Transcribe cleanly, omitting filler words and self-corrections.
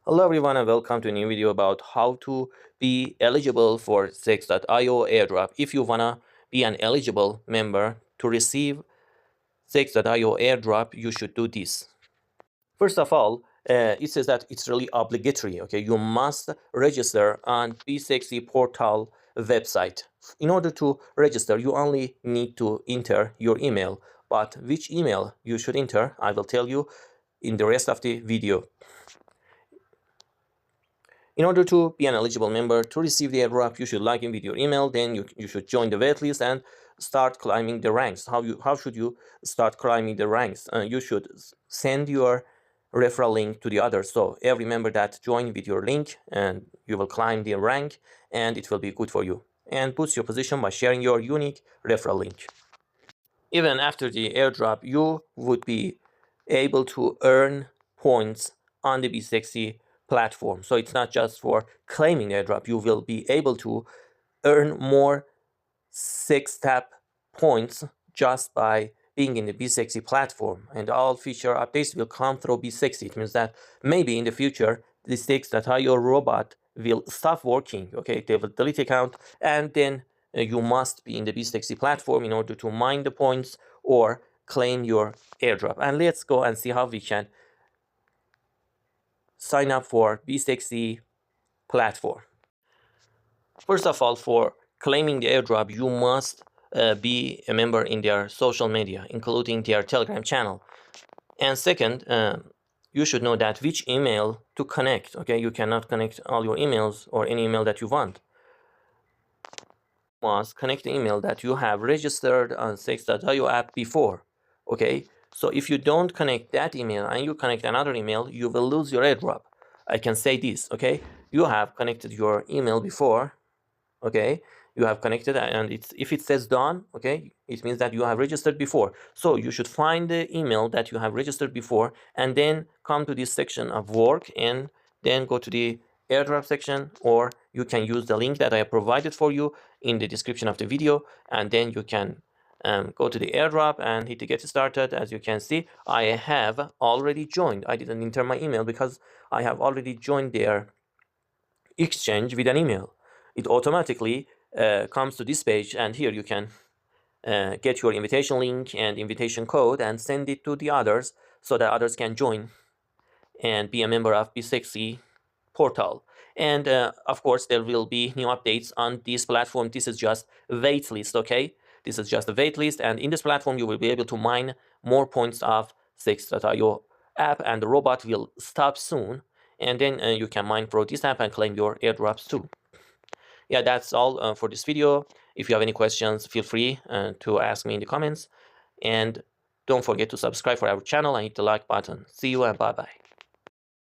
Hello everyone and welcome to a new video about how to be eligible for Six.io airdrop. If you wanna be an eligible member to receive Six.io airdrop, you should do this. First of all, it says that it's really obligatory. Okay, you must register on B60 portal website. In order to register, you only need to enter your email. But which email you should enter, I will tell you in the rest of the video. In order to be an eligible member to receive the airdrop, you should log in with your email. Then you should join the waitlist and start climbing the ranks. How should you start climbing the ranks? You should send your referral link to the others. So every member that join with your link, and you will climb the rank, and it will be good for you and boost your position by sharing your unique referral link. Even after the airdrop, you would be able to earn points on the B60 platform. So it's not just for claiming airdrop. You will be able to earn more six-step points just by being in the B60 platform. And all feature updates will come through B60. It means that maybe in the future, the Six.io robot will stop working. Okay, they will delete account, and then you must be in the B60 platform in order to mine the points or claim your airdrop. And let's go and see how we can sign up for B60 platform. First of all, for claiming the airdrop, you must be a member in their social media, including their Telegram channel. And second, you should know that which email to connect. Okay, you cannot connect all your emails or any email that you want. You must connect the email that you have registered on Six.io app before. Okay, so if you don't connect that email and you connect another email, you will lose your airdrop. I can say this. Okay, you have connected your email before. Okay, you have connected, and if it says done, okay, it means that you have registered before. So you should find the email that you have registered before and then come to this section of work and then go to the airdrop section, or you can use the link that I have provided for you in the description of the video, and then you can go to the airdrop and hit the get started. As you can see, I have already joined. I didn't enter my email because I have already joined their exchange with an email. It automatically comes to this page, and here you can get your invitation link and invitation code and send it to the others so that others can join and be a member of B60 portal. And of course, there will be new updates on this platform. This is just waitlist, okay? This is just a waitlist, and in this platform, you will be able to mine more points of Six.io app, and the robot will stop soon. And then you can mine through this app and claim your airdrops too. Yeah, that's all for this video. If you have any questions, feel free to ask me in the comments. And don't forget to subscribe for our channel and hit the like button. See you and bye-bye.